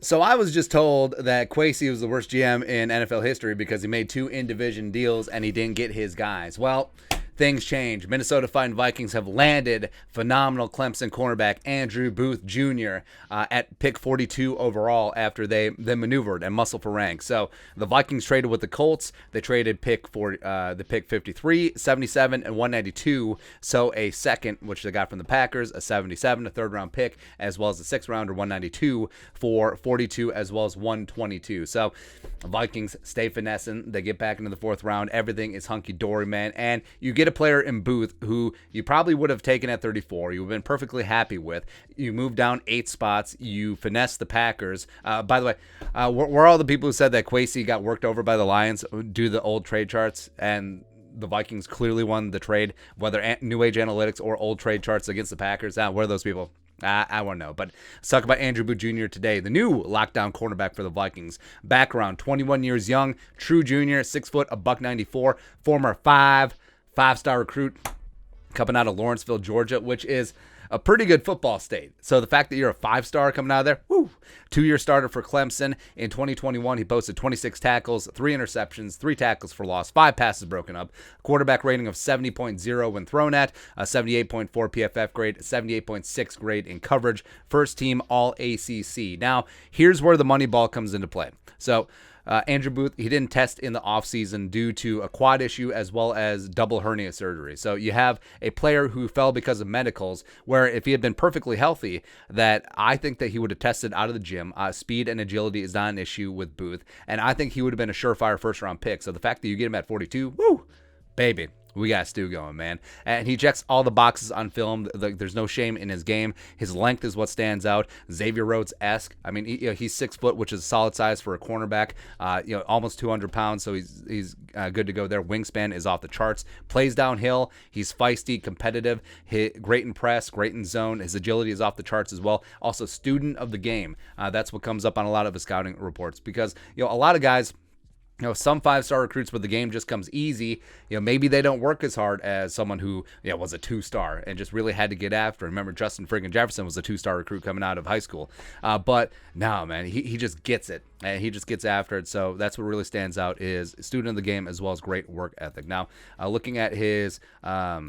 So I was just told that Kwesi was the worst GM in NFL history because he made 2 in-division deals and he didn't get his guys. Well, things change. Minnesota Vikings have landed phenomenal Clemson cornerback Andrew Booth Jr. At pick 42 overall after they maneuvered and muscled for rank. So the Vikings traded with the Colts. They traded the pick 53, 77, and 192. So a second, which they got from the Packers, a 77, a third-round pick, as well as a sixth-rounder, 192 for 42, as well as 122. So Vikings stay finessing. They get back into the fourth round. Everything is hunky-dory, man. And you get a player in Booth who you probably would have taken at 34. You've been perfectly happy with. You move down 8 spots. You finesse the Packers. By the way, we're all the people who said that Kwesi got worked over by the Lions due to the old trade charts, and the Vikings clearly won the trade, whether New Age Analytics or old trade charts against the Packers. What are those people? I won't know. But let's talk about Andrew Booth Jr. today, the new lockdown cornerback for the Vikings. Background, 21 years young, true junior, 6 foot, a $194, former five-star recruit coming out of Lawrenceville, Georgia, which is a pretty good football state. So the fact that you're a 5-star coming out of there, woo. 2-year starter for Clemson. In 2021, he posted 26 tackles, 3 interceptions, 3 tackles for loss, 5 passes broken up, quarterback rating of 70.0 when thrown at, a 78.4 PFF grade, 78.6 grade in coverage, first team all ACC. Now, here's where the money ball comes into play. So Andrew Booth, he didn't test in the offseason due to a quad issue as well as double hernia surgery. So you have a player who fell because of medicals, where if he had been perfectly healthy, that I think that he would have tested out of the gym. Speed and agility is not an issue with Booth, and I think he would have been a surefire first-round pick. So the fact that you get him at 42, woo, baby. We got Stu going, man. And he checks all the boxes on film. There's no shame in his game. His length is what stands out. Xavier Rhodes-esque. I mean, he's 6 foot, which is a solid size for a cornerback. Almost 200 pounds, so he's good to go there. Wingspan is off the charts. Plays downhill. He's feisty, competitive. Great in press, great in zone. His agility is off the charts as well. Also, student of the game. That's what comes up on a lot of his scouting reports, because a lot of guys, some 5-star recruits where the game just comes easy, maybe they don't work as hard as someone who, was a 2-star and just really had to get after. Remember, Justin friggin' Jefferson was a 2-star recruit coming out of high school. But no, man, he just gets it, and he just gets after it. So that's what really stands out, is student of the game as well as great work ethic. Now, looking at his... what are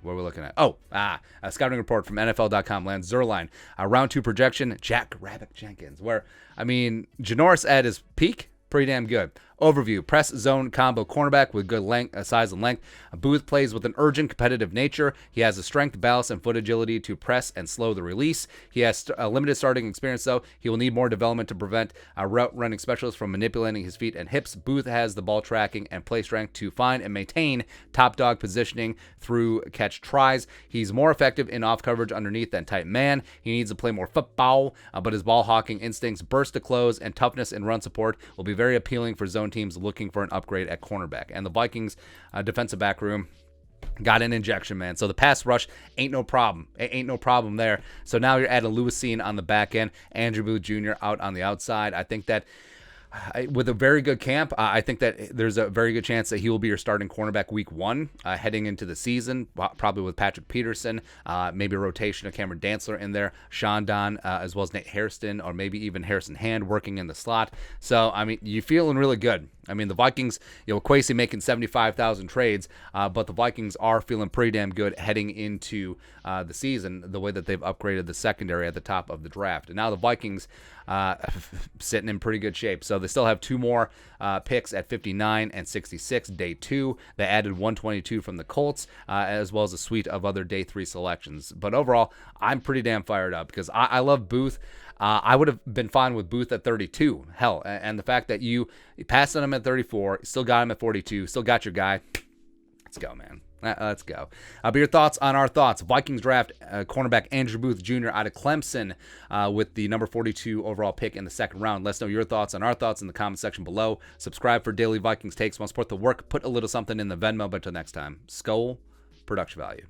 we looking at? A scouting report from NFL.com. Lance Zierlein, round 2 projection, Jack Rabbit Jenkins, where, Janoris at his peak, pretty damn good. Overview, press zone combo cornerback with good length, size and length. Booth plays with an urgent, competitive nature. He has the strength, balance, and foot agility to press and slow the release. He has a limited starting experience, though. He will need more development to prevent route running specialists from manipulating his feet and hips. Booth has the ball tracking and play strength to find and maintain top dog positioning through catch tries. He's more effective in off coverage underneath than tight man. He needs to play more football, but his ball hawking instincts, burst to close, and toughness in run support will be very appealing for zone teams looking for an upgrade at cornerback. And the Vikings defensive back room got an injection, man. So the pass rush ain't no problem. It ain't no problem there. So now you're adding Lewisine on the back end, Andrew Booth Jr. out on the outside. I think that with a very good camp, I think that there's a very good chance that he will be your starting cornerback week 1 heading into the season, probably with Patrick Peterson, maybe a rotation of Cameron Dantzler in there, Sean Don, as well as Nate Hairston, or maybe even Harrison Hand working in the slot. So, you're feeling really good. The Vikings, Kwesi making 75,000 trades, but the Vikings are feeling pretty damn good heading into the season, the way that they've upgraded the secondary at the top of the draft. And now the Vikings sitting in pretty good shape. So they still have 2 more picks at 59 and 66, day 2. They added 122 from the Colts, as well as a suite of other day 3 selections. But overall, I'm pretty damn fired up because I love Booth. I would have been fine with Booth at 32. Hell, and the fact that you passed on him at 34, still got him at 42, still got your guy. Let's go, man. Let's go. But your thoughts on our thoughts. Vikings draft cornerback Andrew Booth Jr. out of Clemson with the number 42 overall pick in the second round. Let us know your thoughts on our thoughts in the comment section below. Subscribe for daily Vikings takes. Want to support the work, put a little something in the Venmo. But until next time, Skull Production Value.